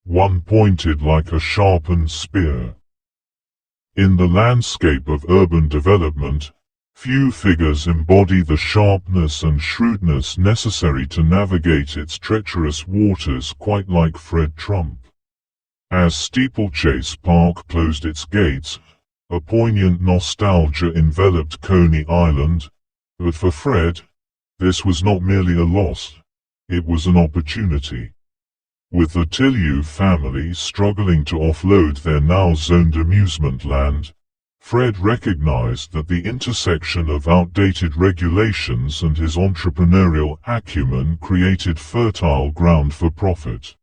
one pointed like a sharpened spear. In the landscape of urban development, few figures embody the sharpness and shrewdness necessary to navigate its treacherous waters quite like Fred Trump. As Steeplechase Park closed its gates, a poignant nostalgia enveloped Coney Island, but for Fred, this was not merely a loss, it was an opportunity. With the Tillieu family struggling to offload their now zoned amusement land, Fred recognized that the intersection of outdated regulations and his entrepreneurial acumen created fertile ground for profit.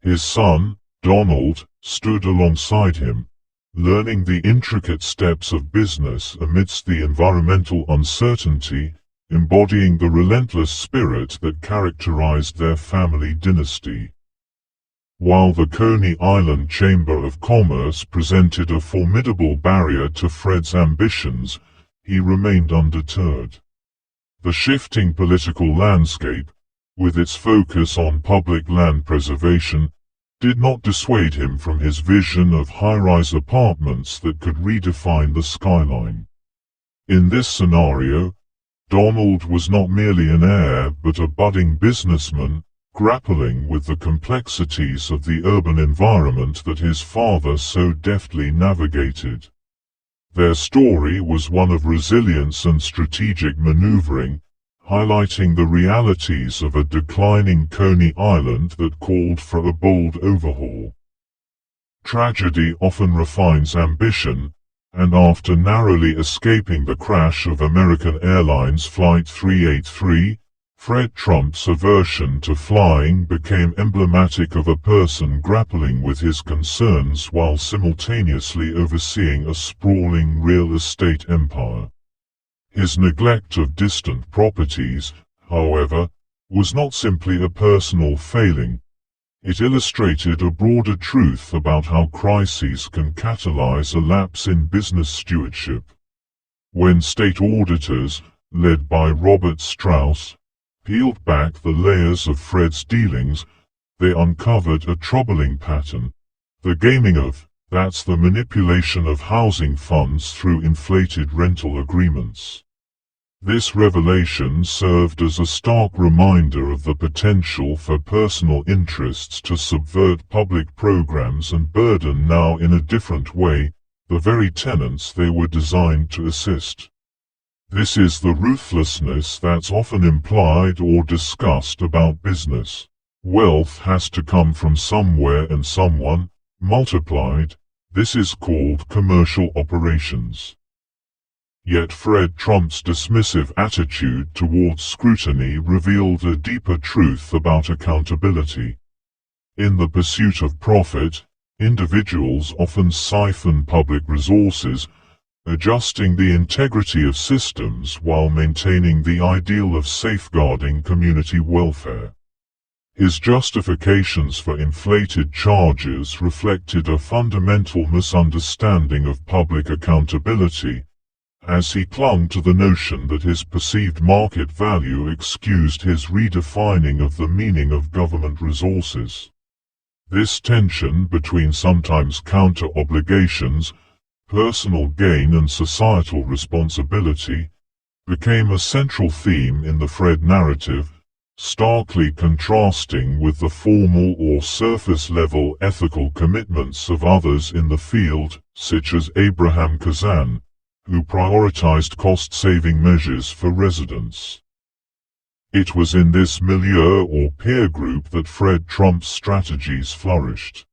His son, Donald, stood alongside him, learning the intricate steps of business amidst the environmental uncertainty, embodying the relentless spirit that characterized their family dynasty. While the Coney Island Chamber of Commerce presented a formidable barrier to Fred's ambitions, he remained undeterred. The shifting political landscape, with its focus on public land preservation, did not dissuade him from his vision of high-rise apartments that could redefine the skyline. In this scenario, Donald was not merely an heir but a budding businessman, grappling with the complexities of the urban environment that his father so deftly navigated. Their story was one of resilience and strategic maneuvering, highlighting the realities of a declining Coney Island that called for a bold overhaul. Tragedy often refines ambition, and after narrowly escaping the crash of American Airlines Flight 383, Fred Trump's aversion to flying became emblematic of a person grappling with his concerns while simultaneously overseeing a sprawling real estate empire. His neglect of distant properties, however, was not simply a personal failing. It illustrated a broader truth about how crises can catalyze a lapse in business stewardship. When state auditors, led by Robert Strauss, peeled back the layers of Fred's dealings, they uncovered a troubling pattern. The gaming of, that's the manipulation of housing funds through inflated rental agreements. This revelation served as a stark reminder of the potential for personal interests to subvert public programs and burden now in a different way the very tenants they were designed to assist. This is the ruthlessness that's often implied or discussed about business. Wealth has to come from somewhere and someone, multiplied. This is called commercial operations. Yet Fred Trump's dismissive attitude towards scrutiny revealed a deeper truth about accountability. In the pursuit of profit, individuals often siphon public resources, adjusting the integrity of systems while maintaining the ideal of safeguarding community welfare. His justifications for inflated charges reflected a fundamental misunderstanding of public accountability, as he clung to the notion that his perceived market value excused his redefining of the meaning of government resources. This tension between sometimes counter-obligations, personal gain and societal responsibility, became a central theme in the Fred narrative, starkly contrasting with the formal or surface-level ethical commitments of others in the field, such as Abraham Kazan, who prioritized cost-saving measures for residents. It was in this milieu or peer group that Fred Trump's strategies flourished.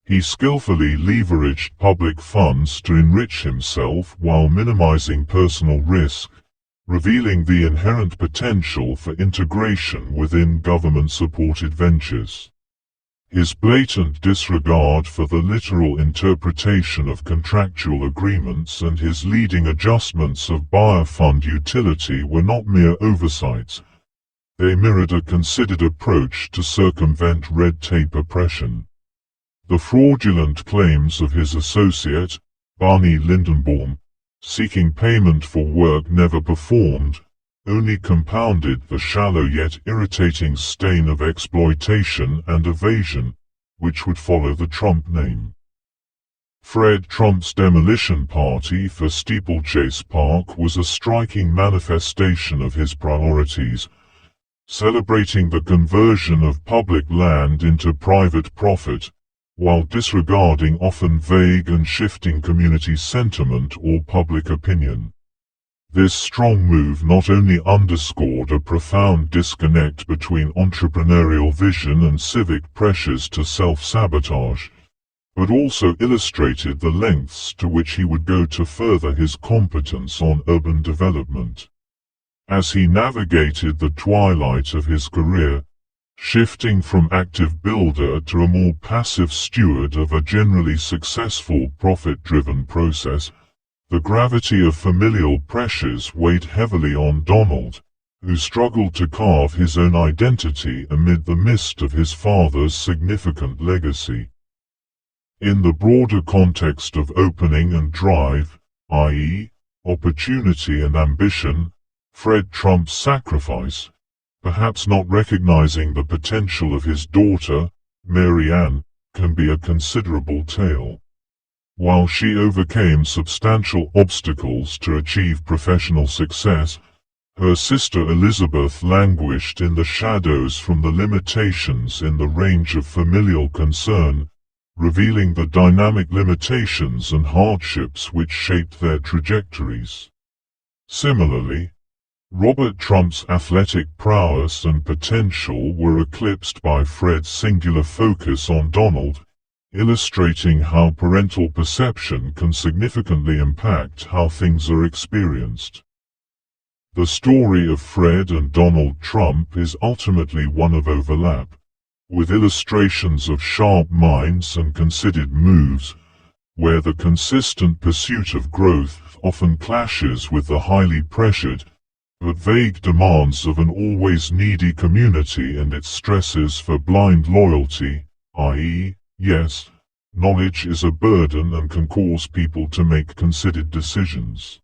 He skillfully leveraged public funds to enrich himself while minimizing personal risk, revealing the inherent potential for integration within government-supported ventures. His blatant disregard for the literal interpretation of contractual agreements and his leading adjustments of buyer fund utility were not mere oversights. They mirrored a considered approach to circumvent red tape oppression. The fraudulent claims of his associate, Barney Lindenbaum, seeking payment for work never performed, only compounded the shallow yet irritating stain of exploitation and evasion. which would follow the Trump name. Fred Trump's demolition party for Steeplechase Park was a striking manifestation of his priorities, celebrating the conversion of public land into private profit, while disregarding often vague and shifting community sentiment or public opinion. This strong move not only underscored a profound disconnect between entrepreneurial vision and civic pressures to self-sabotage, but also illustrated the lengths to which he would go to further his competence on urban development. As he navigated the twilight of his career, shifting from active builder to a more passive steward of a generally successful profit-driven process, the gravity of familial pressures weighed heavily on Donald, who struggled to carve his own identity amid the mist of his father's significant legacy. In the broader context of opening and drive, i.e., opportunity and ambition, Fred Trump's sacrifice, perhaps not recognizing the potential of his daughter, Mary Ann, can be a considerable tale. While she overcame substantial obstacles to achieve professional success, her sister Elizabeth languished in the shadows from the limitations in the range of familial concern, revealing the dynamic limitations and hardships which shaped their trajectories. Similarly, Robert Trump's athletic prowess and potential were eclipsed by Fred's singular focus on Donald, illustrating how parental perception can significantly impact how things are experienced. The story of Fred and Donald Trump is ultimately one of overlap, with illustrations of sharp minds and considered moves, where the consistent pursuit of growth often clashes with the highly pressured, but vague demands of an always needy community and its stresses for blind loyalty, i.e., yes, knowledge is a burden and can cause people to make considered decisions.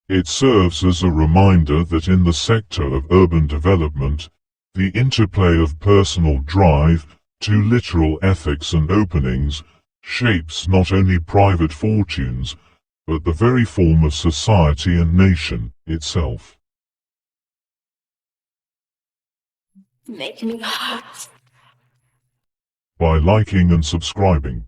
It serves as a reminder that in the sector of urban development, the interplay of personal drive, to literal ethics and openings, shapes not only private fortunes, but the very form of society and nation itself. Make me hot. By liking and subscribing.